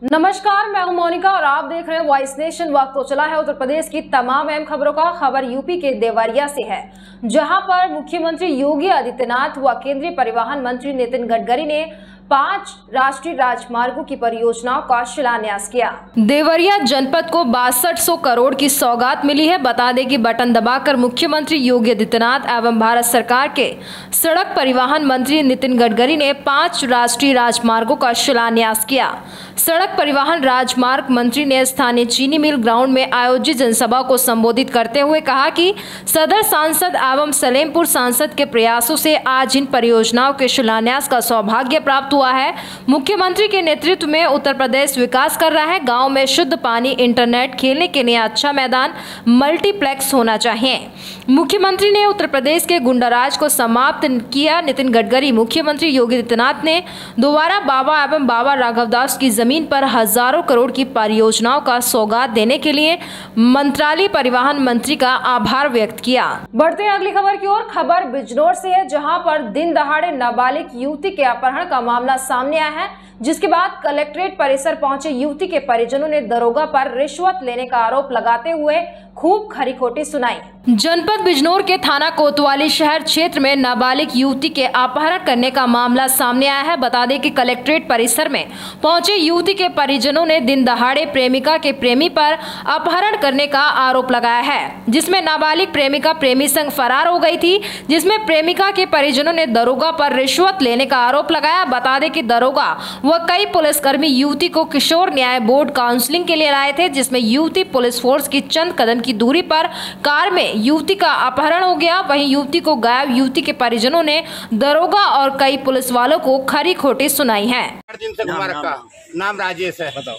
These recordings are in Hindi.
नमस्कार, मैं हूं मोनिका और आप देख रहे हैं वॉइस नेशन। वक्त तो चला है उत्तर प्रदेश की तमाम अहम खबरों का। खबर यूपी के देवरिया से है, जहां पर मुख्यमंत्री योगी आदित्यनाथ व केंद्रीय परिवहन मंत्री नितिन गडकरी ने 5 राष्ट्रीय राजमार्गों की परियोजनाओं का शिलान्यास किया। देवरिया जनपद को 6200 करोड़ की सौगात मिली है। बता दें कि बटन दबाकर मुख्यमंत्री योगी आदित्यनाथ एवं भारत सरकार के सड़क परिवहन मंत्री नितिन गडकरी ने 5 राष्ट्रीय राजमार्गों का शिलान्यास किया। सड़क परिवहन राजमार्ग मंत्री ने स्थानीय चीनी मिल ग्राउंड में आयोजित जनसभा को संबोधित करते हुए कहा कि सदर सांसद एवं सलेमपुर सांसद के प्रयासों से आज इन परियोजनाओं के शिलान्यास का सौभाग्य प्राप्त हुआ है। मुख्यमंत्री के नेतृत्व में उत्तर प्रदेश विकास कर रहा है। गांव में शुद्ध पानी, इंटरनेट, खेलने के लिए अच्छा मैदान, मल्टीप्लेक्स होना चाहिए। मुख्यमंत्री ने उत्तर प्रदेश के गुंडाराज को समाप्त किया। नितिन गडकरी मुख्यमंत्री योगी आदित्यनाथ ने दोबारा बाबा एवं बाबा राघवदास की जमीन पर हजारों करोड़ की परियोजनाओं का सौगात देने के लिए मंत्रालय परिवहन मंत्री का आभार व्यक्त किया। बढ़ते हैं अगली खबर की ओर। खबर बिजनौर से है, जहां पर दिन दहाड़े नाबालिग युवती के अपहरण का मामला सामने आया है, जिसके बाद कलेक्ट्रेट परिसर पहुंचे युवती के परिजनों ने दरोगा पर रिश्वत लेने का आरोप लगाते हुए खूब खरी खोटी सुनाई। जनपद बिजनौर के थाना कोतवाली शहर क्षेत्र में नाबालिग युवती के अपहरण करने का मामला सामने आया है। बता दें कि कलेक्ट्रेट परिसर में पहुंचे युवती के परिजनों ने दिन दहाड़े प्रेमिका के प्रेमी पर अपहरण करने का आरोप लगाया है, जिसमें नाबालिग प्रेमिका प्रेमी संग फरार हो गई थी, जिसमें प्रेमिका के परिजनों ने दरोगा पर रिश्वत लेने का आरोप लगाया। बता दें कि दरोगा व कई पुलिसकर्मी युवती को किशोर न्याय बोर्ड काउंसलिंग के लिए लाए थे, जिसमें युवती पुलिस फोर्स की चंद कदम की दूरी पर कार में युवती का अपहरण हो गया। वहीं युवती को गायब युवती के परिजनों ने दरोगा और कई पुलिस वालों को खरी खोटी सुनाई है। 8 दिन से घुमा रखा। नाम राजेश है। बताओ।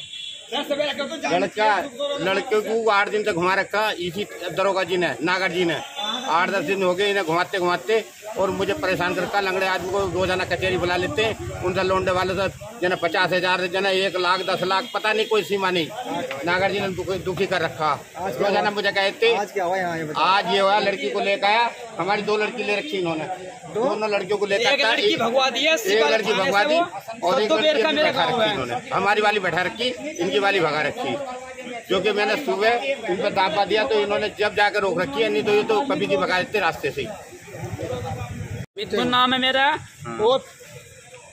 लड़के को 8 दिन से घुमा रखा इसी दरोगा जी ने, नागर जी ने। 8-10 दिन हो गए इन्हें घुमाते घुमाते, और मुझे परेशान करता। लंगड़े आदमी को रोजाना कचहरी बुला लेते, उनसे लोंडे वाले से जना 50,000 जना 1 लाख 10 लाख, पता नहीं कोई सीमा नहीं। नागर जी ने दुखी कर रखा। रोजाना मुझे कहते आज ये हुआ, लड़की को लेकर आया। हमारी 2 लड़की ले रखी इन्होंने, दोनों लड़कियों को लेकर एक लड़की भगवा दी और एक लड़की बैठा रखी इन्होंने। हमारी वाली बैठा रखी, इनकी वाली भगा रखी, जो कि मैंने सुबह इन पर दावा दिया तो इन्होंने जब जाकर रोक रखी है, नहीं तो ये तो कभी की भगा देते रास्ते से। मिथुन नाम है मेरा, और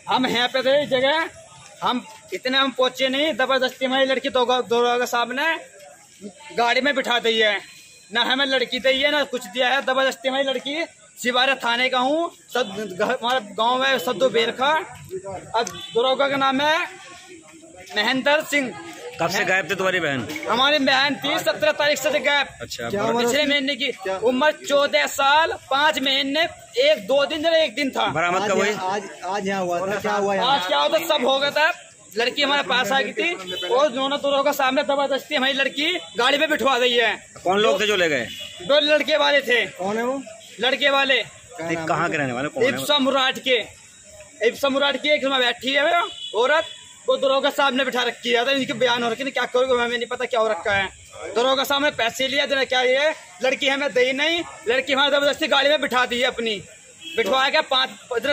हम यहाँ पे थे जगह, हम इतने हम पहुंचे नहीं, जबरदस्ती हमारी लड़की दरोगा साहब ने गाड़ी में बिठा दी है। ना हमें लड़की दी है ना कुछ दिया है, जबरदस्ती हमारी लड़की। सिवारा थाने का हूँ, सब हमारे गाँव में सद्दू बेरखा। अब दरोगा का नाम है महेंद्र सिंह। कब से गायब थे तुम्हारी बहन? हमारी बहन थी 17 तारीख से गायब। अच्छा, पिछले महीने की उम्र 14 साल 5 महीने 1-2 दिन 1 दिन था। बरामद कब हुई? आज यहाँ हुआ था। क्या हुआ? आज क्या होता सब हो गया था। लड़की हमारे पास आ गई थी और दोनों दरोगा सामने जबरदस्ती हमारी लड़की गाड़ी में बिठवा दी है। कौन लोग थे जो ले गए? 2 लड़के वाले थे। कौन है वो? लड़के वाले कहाँ के रहने वाले? कौन है? इब्सा मुराद के एक बैठी है औरत, वो दरोगा साहब ने बिठा रखी है। इनके बयान हो रखे, क्या करोगे हमें नहीं पता क्या हो रखा है। दरोगा साहब ने पैसे लिया, क्या ये लड़की हमें दी नहीं, लड़की हमारे जबरदस्ती गाड़ी में बिठा दी है अपनी। बिठवाया क्या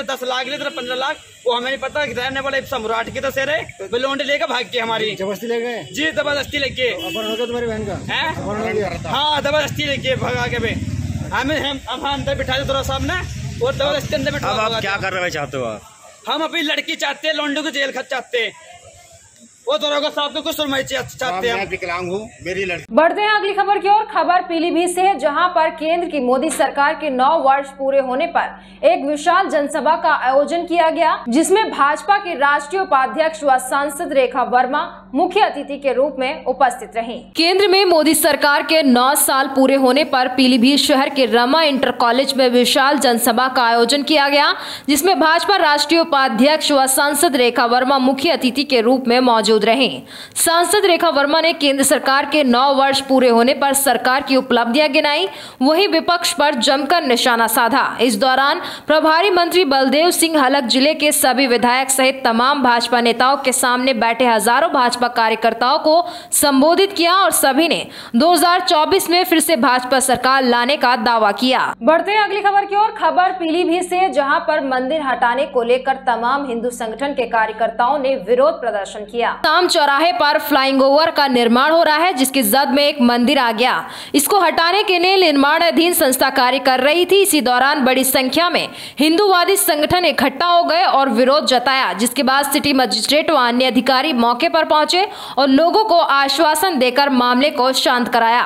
10 लाख ले, 15 लाख, वो हमें नहीं पता। रहने वाले इब्सा मुराद के तो सेरे बिलोंडे लेकर भाग के हमारी जबरदस्ती ले गए जी, जबरदस्ती लेके। तुम्हारी बहन का है? हाँ, जबरदस्ती लेके भगा के हमें हम अंदर बिठा दिया दरोगा साहब ने, और जबरदस्ती अंदर बिठा। अब आप क्या करना चाहते हो? हम अपनी लड़की चाहते हैं, लोंडे को जेल खत चाहते हैं, वो दरोगा साहब को कुछ सुनवाई चाहते हैं। मैं विकलांग हूँ, मेरी लड़की। बढ़ते हैं अगली खबर की ओर। खबर पीलीभीत से है, जहां पर केंद्र की मोदी सरकार के 9 वर्ष पूरे होने पर एक विशाल जनसभा का आयोजन किया गया, जिसमें भाजपा के राष्ट्रीय उपाध्यक्ष व सांसद रेखा वर्मा मुख्य अतिथि के रूप में उपस्थित रहीं। केंद्र में मोदी सरकार के 9 साल पूरे होने पर पीलीभीत शहर के रमा इंटर कॉलेज में विशाल जनसभा का आयोजन किया गया, जिसमें भाजपा राष्ट्रीय उपाध्यक्ष व सांसद रेखा वर्मा मुख्य अतिथि के रूप में मौजूद रहे। सांसद रेखा वर्मा ने केंद्र सरकार के 9 वर्ष पूरे होने पर सरकार की उपलब्धियां गिनाई, वहीं विपक्ष पर जमकर निशाना साधा। इस दौरान प्रभारी मंत्री बलदेव सिंह हलक, जिले के सभी विधायक सहित तमाम भाजपा नेताओं के सामने बैठे हजारों भाजपा कार्यकर्ताओं को संबोधित किया और सभी ने 2024 में फिर से भाजपा सरकार लाने का दावा किया। बढ़ते हैं अगली खबर की ओर। खबर पीलीभीत से, जहां पर मंदिर हटाने को लेकर तमाम हिंदू संगठन के कार्यकर्ताओं ने विरोध प्रदर्शन किया। आसाम चौराहे पर फ्लाइंग ओवर का निर्माण हो रहा है, जिसकी जद में एक मंदिर आ गया। इसको हटाने के लिए निर्माणाधीन संस्था कार्य कर रही थी। इसी दौरान बड़ी संख्या में हिंदूवादी संगठन इकट्ठा हो गए और विरोध जताया, जिसके बाद सिटी मजिस्ट्रेट व अन्य अधिकारी मौके पर पहुंचे और लोगों को आश्वासन देकर मामले को शांत कराया।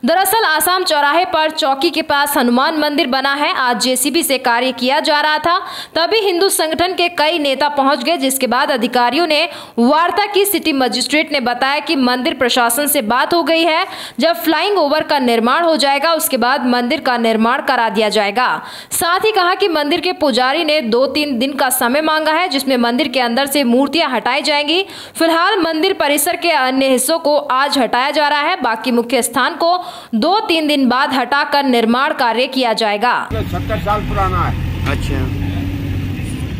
दरअसल आसाम चौराहे पर चौकी के पास हनुमान मंदिर बना है। आज जेसीबी से कार्य किया जा रहा था, तभी हिंदू संगठन के कई नेता पहुंच गए, जिसके बाद अधिकारियों ने वार्ता की। सिटी मजिस्ट्रेट ने बताया कि मंदिर प्रशासन से बात हो गई है, जब फ्लाइंग ओवर का निर्माण हो जाएगा उसके बाद मंदिर का निर्माण करा दिया जाएगा। साथ ही कहा कि मंदिर के पुजारी ने 2-3 दिन का समय मांगा है, जिसमें मंदिर के अंदर से मूर्तियां हटाई जाएंगी। फिलहाल मंदिर परिसर के अन्य हिस्सों को आज हटाया जा रहा है, बाकी मुख्य स्थान को 2-3 दिन बाद हटाकर निर्माण कार्य किया जाएगा। 70 साल पुराना है। अच्छा,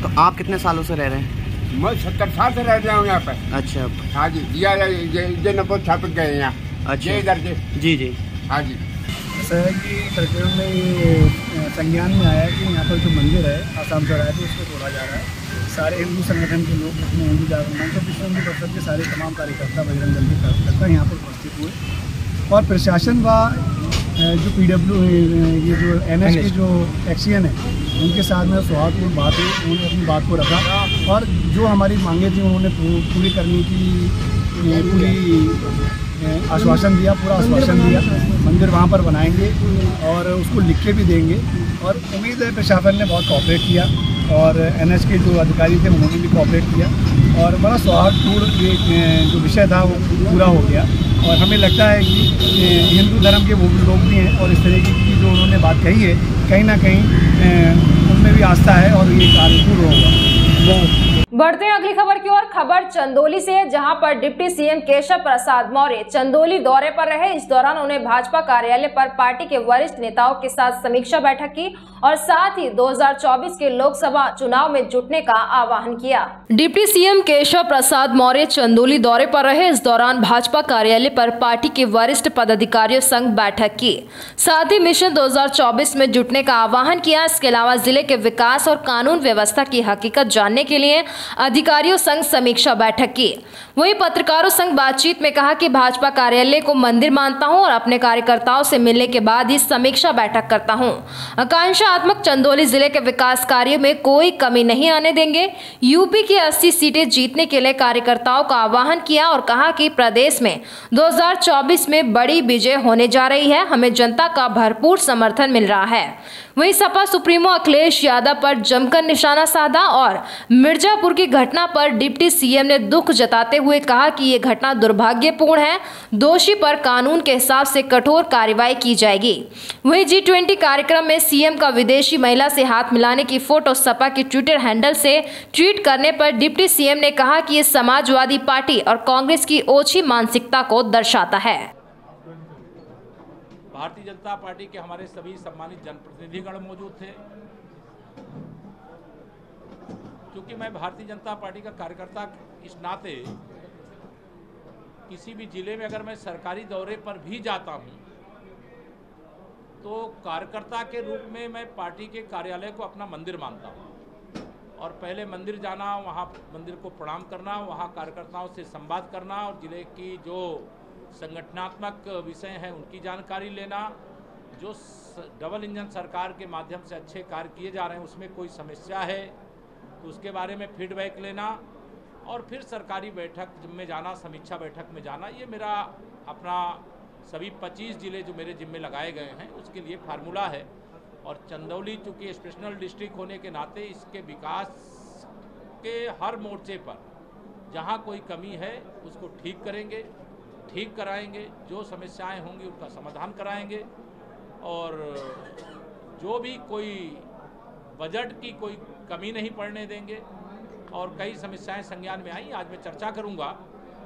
तो आप कितने सालों से रह रहे हैं? मैं 70 साल से रह रहा हूँ यहाँ पे। अच्छा। हाँ जी, ये नंबर छापित गए यहाँ। अच्छा। ये इधर के। जी। हाँ जी। ऐसा है कि तकरीबन में ये संज्ञान में आया कि यहाँ पर जो मंदिर है आसाम चौराहे पे, उसको तोड़ा जा रहा है। सारे हिंदू संगठन के लोग, जिसमें हिंदू जागरण मंच और विश्व हिंदू परिषद के सारे तमाम कार्यकर्ता, बजरंग दल के कार्यकर्ता यहाँ पर उपस्थित हुए और प्रशासन व जो PW ये जो NH के जो एक्सीएन है उनके साथ में सौहार्दपूर्ण बात हुई। उन्होंने अपनी बात को रखा और जो हमारी मांगे थी उन्होंने पूरी करने की पूरी आश्वासन दिया, पूरा आश्वासन दिया। मंदिर वहाँ पर बनाएंगे और उसको लिख के भी देंगे और उम्मीद है प्रशासन ने बहुत कोऑपरेट किया और NH के जो अधिकारी थे उन्होंने भी कोऑपरेट किया और बड़ा सौहार्दपूर्ण जो विषय था वो पूरा हो गया। और हमें लगता है कि हिंदू धर्म के वो लोग भी हैं और इस तरीके की जो उन्होंने बात कही है, कहीं ना कहीं उनमें भी आस्था है और ये कार्य पूर्ण होगा। बढ़ते हैं अगली खबर की ओर। खबर चंदौली से है, जहां पर डिप्टी सीएम केशव प्रसाद मौर्य चंदौली दौरे पर रहे। इस दौरान उन्हें भाजपा कार्यालय पर पार्टी के वरिष्ठ नेताओं के साथ समीक्षा बैठक की और साथ ही 2024 के लोकसभा चुनाव में जुटने का आह्वान किया। डिप्टी सीएम केशव प्रसाद मौर्य चंदौली दौरे पर रहे। इस दौरान भाजपा कार्यालय पर पार्टी के वरिष्ठ पदाधिकारियों संग बैठक की, साथ ही मिशन 2024 में जुटने का आह्वान किया। इसके अलावा जिले के विकास और कानून व्यवस्था की हकीकत जानने के लिए अधिकारियों संग समीक्षा बैठक की। वहीं पत्रकारों संग बातचीत में कहा कि भाजपा कार्यालय को मंदिर मानता हूं और अपने कार्यकर्ताओं से मिलने के बाद ही समीक्षा बैठक करता हूं। आकांक्षात्मक चंदौली जिले के विकास कार्यों में कोई कमी नहीं आने देंगे। यूपी की 80 सीटें जीतने के लिए कार्यकर्ताओं का आह्वान किया और कहा कि प्रदेश में 2024 में बड़ी विजय होने जा रही है, हमें जनता का भरपूर समर्थन मिल रहा है। वहीं सपा सुप्रीमो अखिलेश यादव पर जमकर निशाना साधा और मिर्जापुर की घटना पर डिप्टी सीएम ने दुख जताते हुए कहा कि ये घटना दुर्भाग्यपूर्ण है, दोषी पर कानून के हिसाब से कठोर कार्रवाई की जाएगी। वहीं G20 कार्यक्रम में सीएम का विदेशी महिला से हाथ मिलाने की फोटो सपा की ट्विटर हैंडल से ट्वीट करने पर डिप्टी सीएम ने कहा कि ये समाजवादी पार्टी और कांग्रेस की ओछी मानसिकता को दर्शाता है। भारतीय जनता पार्टी के हमारे सभी सम्मानित जनप्रतिनिधिगण मौजूद थे। क्योंकि मैं भारतीय जनता पार्टी का कार्यकर्ता इस नाते किसी भी जिले में अगर मैं सरकारी दौरे पर भी जाता हूं तो कार्यकर्ता के रूप में मैं पार्टी के कार्यालय को अपना मंदिर मानता हूं और पहले मंदिर जाना, वहां मंदिर को प्रणाम करना, वहां कार्यकर्ताओं से संवाद करना और जिले की जो संगठनात्मक विषय हैं उनकी जानकारी लेना, जो डबल इंजन सरकार के माध्यम से अच्छे कार्य किए जा रहे हैं उसमें कोई समस्या है तो उसके बारे में फीडबैक लेना और फिर सरकारी बैठक में जाना, समीक्षा बैठक में जाना। ये मेरा अपना सभी 25 जिले जो मेरे जिम्मे लगाए गए हैं उसके लिए फार्मूला है। और चंदौली चूँकि स्पेशल डिस्ट्रिक्ट होने के नाते इसके विकास के हर मोर्चे पर जहाँ कोई कमी है उसको ठीक करेंगे, ठीक कराएंगे, जो समस्याएं होंगी उनका समाधान कराएंगे और जो भी कोई बजट की कोई कमी नहीं पड़ने देंगे। और कई समस्याएं संज्ञान में आई, आज मैं चर्चा करूंगा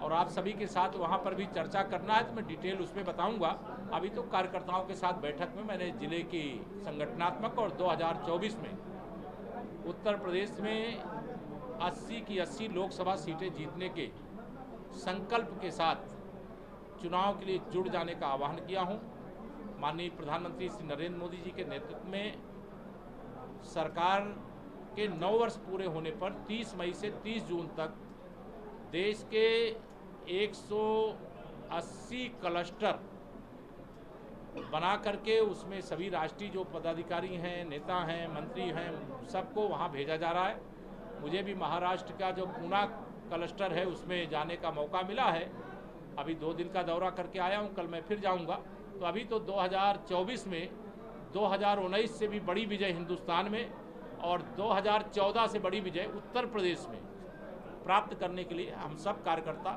और आप सभी के साथ वहां पर भी चर्चा करना है तो मैं डिटेल उसमें बताऊंगा। अभी तो कार्यकर्ताओं के साथ बैठक में मैंने जिले की संगठनात्मक और 2024 में उत्तर प्रदेश में 80 की 80 लोकसभा सीटें जीतने के संकल्प के साथ चुनाव के लिए जुड़ जाने का आह्वान किया हूं। माननीय प्रधानमंत्री श्री नरेंद्र मोदी जी के नेतृत्व में सरकार के 9 वर्ष पूरे होने पर 30 मई से 30 जून तक देश के 180 क्लस्टर बना करके उसमें सभी राष्ट्रीय जो पदाधिकारी हैं, नेता हैं, मंत्री हैं, सबको वहाँ भेजा जा रहा है। मुझे भी महाराष्ट्र का जो पूना क्लस्टर है उसमें जाने का मौका मिला है। अभी 2 दिन का दौरा करके आया हूँ, कल मैं फिर जाऊँगा। तो अभी तो 2024 में 2019 से भी बड़ी विजय हिंदुस्तान में और 2014 से बड़ी विजय उत्तर प्रदेश में प्राप्त करने के लिए हम सब कार्यकर्ता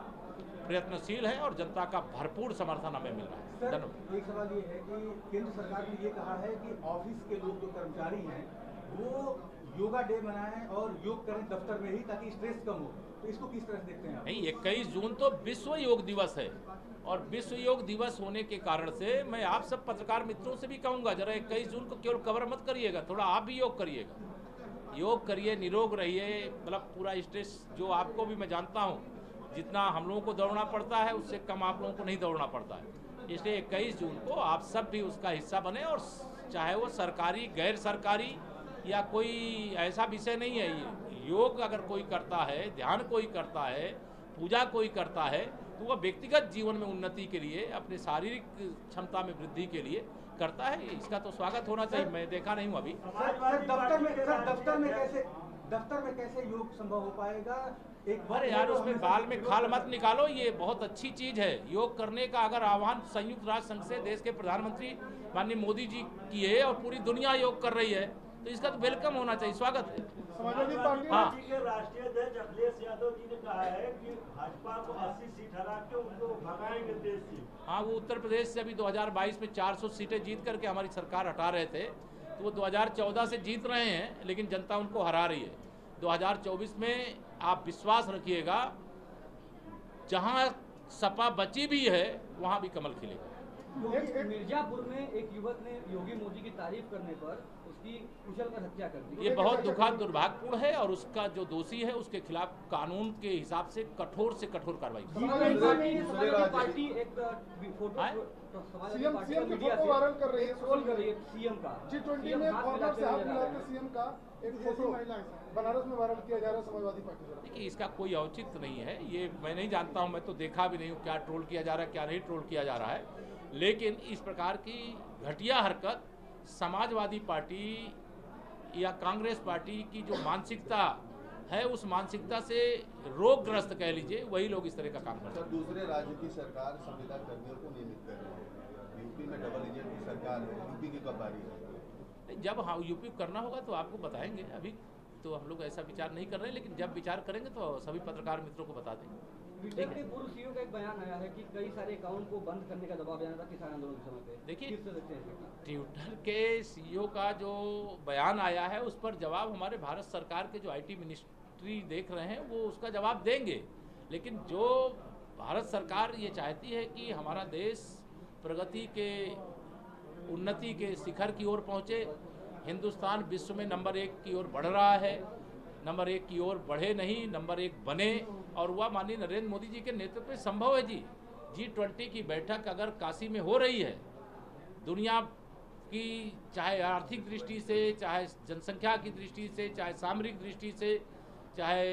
प्रयत्नशील है और जनता का भरपूर समर्थन हमें मिल रहा है। धन्यवाद। एक सवाल ये है कि केंद्र सरकार ने ये कहा है कि ऑफिस के लोग जो कर्मचारी हैं वो योगा डे मनाएं और योग करें दफ्तर में ही, ताकि स्ट्रेस कम हो। तो इसको किस तरह से देखते हैं आप? नहीं, 21 जून तो विश्व योग दिवस है और विश्व योग दिवस होने के कारण से मैं आप सब पत्रकार मित्रों से भी कहूँगा, जरा 21 जून को केवल कवर मत करिएगा, थोड़ा आप भी योग करिएगा। योग करिए, निरोग रहिए, मतलब पूरा स्ट्रेस जो आपको भी मैं जानता हूँ, जितना हम लोगों को दौड़ना पड़ता है उससे कम आप लोगों को नहीं दौड़ना पड़ता है। इसलिए 21 जून को आप सब भी उसका हिस्सा बने और चाहे वो सरकारी, गैर सरकारी या कोई ऐसा विषय नहीं है। योग अगर कोई करता है, ध्यान कोई करता है, पूजा कोई करता है, तो वह व्यक्तिगत जीवन में उन्नति के लिए, अपने शारीरिक क्षमता में वृद्धि के लिए करता है। इसका तो स्वागत होना चाहिए। मैं देखा नहीं हूँ अभी। दफ्तर में कैसे योग संभव हो पाएगा? अरे यार, उसमें बाल में खाल मत निकालो। ये बहुत अच्छी चीज है। योग करने का अगर आह्वान संयुक्त राष्ट्र संघ से देश के प्रधानमंत्री माननीय मोदी जी की है और पूरी दुनिया योग कर रही है, तो इसका तो वेलकम होना चाहिए, स्वागत है। समाजवादी पार्टी के राष्ट्रीय अध्यक्ष अखिलेश यादव जी ने कहा है कि भाजपा को 80 सीट हरा के उनको भगाएंगे देश से। हाँ, वो उत्तर प्रदेश से अभी 2022 में 400 सीटें जीत करके हमारी सरकार हटा रहे थे, तो वो 2014 से जीत रहे हैं, लेकिन जनता उनको हरा रही है। 2024 में आप विश्वास रखिएगा, जहां सपा बची भी है वहां भी कमल खिलेगा। मिर्जापुर में एक युवक ने योगी मोदी की तारीफ करने पर उसकी कुचलकर हत्या कर दी। ये बहुत दुखद, दुर्भाग्यपूर्ण है और उसका जो दोषी है उसके खिलाफ कानून के हिसाब से कठोर कार्रवाई पार्टी एक वायरल कर रही है, ट्रोल कर रही है सीएम का। G20 में कॉर्नर से हाथ मिलाकर सीएम का एक फोटो बनारस में वायरल किया जा रहा है समाजवादी पार्टी द्वारा। देखिए, इसका कोई औचित्य नहीं है। ये मैं नहीं जानता हूँ, मैं तो देखा भी नहीं हूँ क्या ट्रोल किया जा रहा है, क्या नहीं ट्रोल किया जा रहा है। लेकिन इस प्रकार की घटिया हरकत समाजवादी पार्टी या कांग्रेस पार्टी की जो मानसिकता है, उस मानसिकता से रोगग्रस्त कह लीजिए, वही लोग इस तरह का काम करते हैं। दूसरे राज्यों की सरकार संविदा कर्मियों को नियमित कर रही है। यूपी में डबल एजेंट की सरकार है, यूपी की कब आ रही है? जब हाँ यूपी करना होगा तो आपको बताएंगे। अभी तो हम लोग ऐसा विचार नहीं कर रहे हैं, लेकिन जब विचार करेंगे तो सभी पत्रकार मित्रों को बता देंगे। ट्विटर के पूर्व सीईओ का एक बयान आया है कि कई सारे अकाउंट को बंद करने का दबाव आया था किसान आंदोलन के समय पे। देखिए, ट्विटर के सीईओ का जो बयान आया है उस पर जवाब हमारे भारत सरकार के जो आईटी मिनिस्ट्री देख रहे हैं वो उसका जवाब देंगे। लेकिन जो भारत सरकार ये चाहती है कि हमारा देश प्रगति के, उन्नति के शिखर की ओर पहुँचे, हिंदुस्तान विश्व में नंबर 1 की ओर बढ़ रहा है, नंबर 1 की ओर बढ़े नहीं, नंबर 1 बने, और वह माननीय नरेंद्र मोदी जी के नेतृत्व में संभव है। G20 की बैठक अगर काशी में हो रही है, दुनिया की चाहे आर्थिक दृष्टि से, चाहे जनसंख्या की दृष्टि से, चाहे सामरिक दृष्टि से, चाहे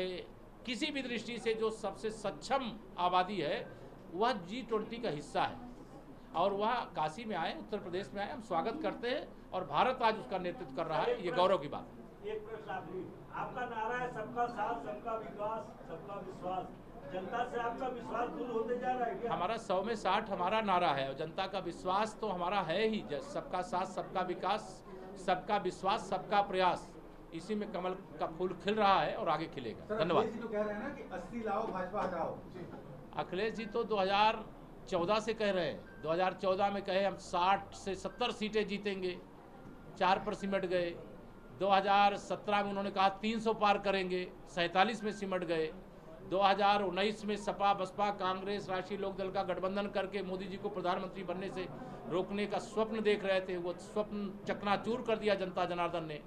किसी भी दृष्टि से जो सबसे सक्षम आबादी है, वह G20 का हिस्सा है और वह काशी में आए, उत्तर प्रदेश में आए। हम स्वागत करते हैं और भारत आज उसका नेतृत्व कर रहा है, ये गौरव की बात है। एक प्रश्न आपका नारा है सबका साथ, सबका विकास, सबका विश्वास। जनता से आपका विश्वास दूर होते जा रहा है क्या? हमारा 100 में 60 हमारा नारा है और जनता का विश्वास तो हमारा है ही। सबका साथ, सबका विकास, सबका विश्वास, सबका प्रयास, इसी में कमल का फूल खिल रहा है और आगे खिलेगा। धन्यवाद। अखिलेश जी तो कह रहे हैं ना कि 80 लाओ भाजपा हटाओ। अखिलेश जी तो 2014 से कह रहे हैं। 2014 में कहे हम 60 से 70 सीटें जीतेंगे, 4 पर सिमट गए। 2017 में उन्होंने कहा 300 पार करेंगे, 47 में सिमट गए। 2019 में सपा, बसपा, कांग्रेस, राष्ट्रीय लोकदल का गठबंधन करके मोदी जी को प्रधानमंत्री बनने से रोकने का स्वप्न देख रहे थे, वो स्वप्न चकनाचूर कर दिया जनता जनार्दन ने।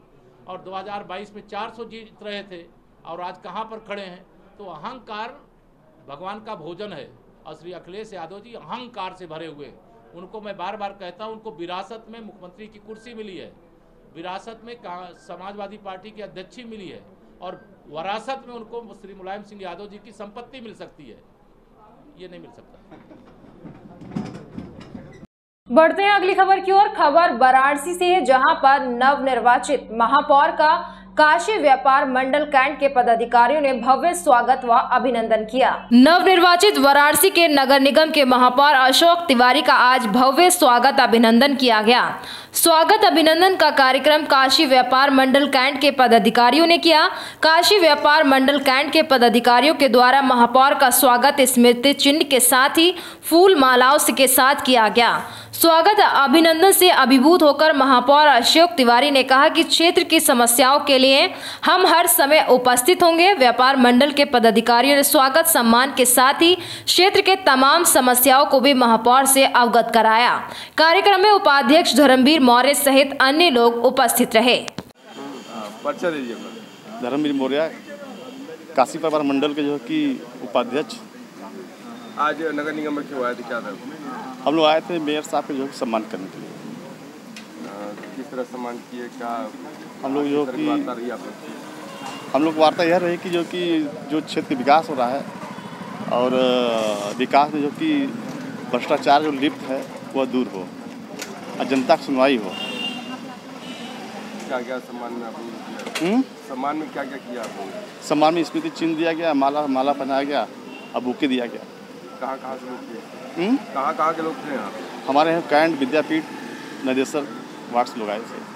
और 2022 में 400 जीत रहे थे और आज कहाँ पर खड़े हैं? तो अहंकार भगवान का भोजन है और श्री अखिलेश यादव जी अहंकार से भरे हुए। उनको मैं बार बार कहता हूँ, उनको विरासत में मुख्यमंत्री की कुर्सी मिली है, विरासत में समाजवादी पार्टी की अध्यक्षी मिली है, और वरासत में उनको श्री मुलायम सिंह यादव जी की संपत्ति मिल सकती है, ये नहीं मिल सकता। बढ़ते हैं अगली खबर की ओर। खबर वाराणसी से है, जहां पर नवनिर्वाचित महापौर का काशी व्यापार मंडल कैंट के पदाधिकारियों ने भव्य स्वागत व अभिनंदन किया। नवनिर्वाचित वाराणसी के नगर निगम के महापौर अशोक तिवारी का आज भव्य स्वागत अभिनंदन किया गया। स्वागत अभिनंदन का कार्यक्रम काशी व्यापार मंडल कैंट के पदाधिकारियों ने किया। काशी व्यापार मंडल कैंट के पदाधिकारियों के द्वारा महापौर का स्वागत स्मृति चिन्ह के साथ ही फूल मालाओं के साथ किया गया। स्वागत अभिनंदन से अभिभूत होकर महापौर अशोक तिवारी ने कहा कि क्षेत्र की समस्याओं के लिए हम हर समय उपस्थित होंगे। व्यापार मंडल के पदाधिकारियों ने स्वागत सम्मान के साथ ही क्षेत्र के तमाम समस्याओं को भी महापौर से अवगत कराया। कार्यक्रम में उपाध्यक्ष धर्मवीर मौर्य सहित अन्य लोग उपस्थित रहे। धर्मवीर मौर्य, काशी व्यापार मंडल के जो कि उपाध्यक्ष। आज नगर निगम में क्यों आए थे, क्या था? हम लोग आए थे मेयर साहब के जो सम्मान करने के लिए। किस तरह सम्मान किए, क्या हम लोग जो कि वार्ता रही आप? हम लोग वार्ता यह रही कि जो क्षेत्र विकास हो रहा है और विकास में जो कि भ्रष्टाचार जो लिप्त है वह दूर हो और जनता की सुनवाई हो। क्या क्या सम्मान में आपने किया? सम्मान में क्या क्या किया आपने? सम्मान में स्मृति चिन्ह दिया गया, माला पहनाया गया और बुके दिया गया। कहाँ से लोग थे? कहाँ के लोग थे यहाँ? हमारे यहाँ कैंट विद्यापीठ नदेसर वार्ड से लोग आए थे।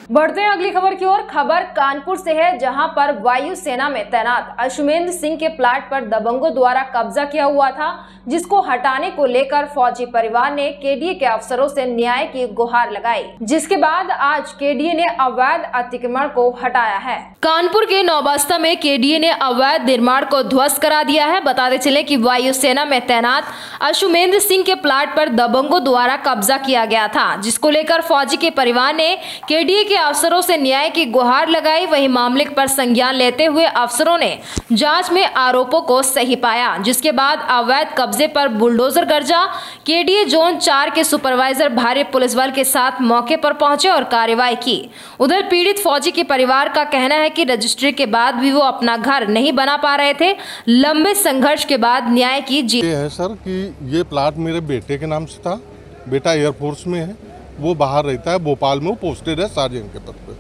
बढ़ते हैं अगली खबर की ओर। खबर कानपुर से है, जहां पर वायुसेना में तैनात अश्वमेंद्र सिंह के प्लाट पर दबंगों द्वारा कब्जा किया हुआ था, जिसको हटाने को लेकर फौजी परिवार ने केडीए के अफसरों से न्याय की गुहार लगाई, जिसके बाद आज केडीए ने अवैध अतिक्रमण को हटाया है। कानपुर के नौबस्ता में केडीए ने अवैध निर्माण को ध्वस्त करा दिया है। बताते चले कि वायुसेना में तैनात अश्वमेंद्र सिंह के प्लाट पर दबंगों द्वारा कब्जा किया गया था, जिसको लेकर फौजी के परिवार ने केडीए के अफसरों से न्याय की गुहार लगाई। वहीं मामले पर संज्ञान लेते हुए अफसरों ने जांच में आरोपों को सही पाया, जिसके बाद अवैध कब्जे पर बुलडोजर गरजा। केडीए जोन 4 के सुपरवाइजर भारी पुलिस बल के साथ मौके पर पहुंचे और कार्रवाई की। उधर पीड़ित फौजी के परिवार का कहना है कि रजिस्ट्री के बाद भी वो अपना घर नहीं बना पा रहे थे। लंबे संघर्ष के बाद न्याय की जीत है सर कि ये प्लाट मेरे बेटे के नाम से था। बेटा एयरफोर्स में है, वो बाहर रहता है, भोपाल में वो पोस्टेड है सार्जेंट के पद पे।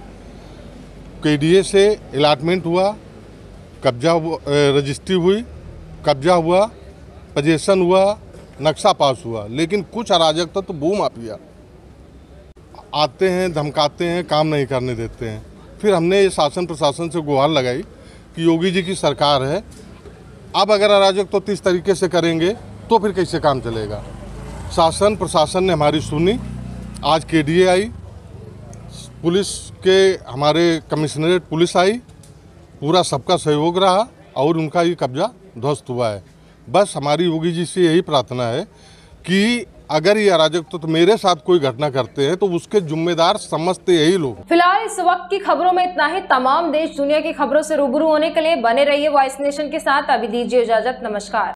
केडीए से अलॉटमेंट हुआ, कब्जा रजिस्ट्री हुई, कब्जा हुआ, पोजीशन हुआ, नक्शा पास हुआ, लेकिन कुछ अराजक तो भूमाफिया आते हैं, धमकाते हैं, काम नहीं करने देते हैं। फिर हमने ये शासन प्रशासन से गुहार लगाई कि योगी जी की सरकार है, अब अगर अराजक तो इस तरीके से करेंगे तो फिर कैसे काम चलेगा। शासन प्रशासन ने हमारी सुनी। आज केडीए आई, पुलिस के हमारे कमिश्नरेट पुलिस आई, पूरा सबका सहयोग रहा और उनका ये कब्जा ध्वस्त हुआ है। बस हमारी योगी जी से यही प्रार्थना है कि अगर ये अराजक तो मेरे साथ कोई घटना करते हैं तो उसके जिम्मेदार समझते यही लोग। फिलहाल इस वक्त की खबरों में इतना ही। तमाम देश दुनिया की खबरों से रूबरू होने के लिए बने रहिए वॉइस नेशन के साथ। अभी दीजिए इजाजत, नमस्कार।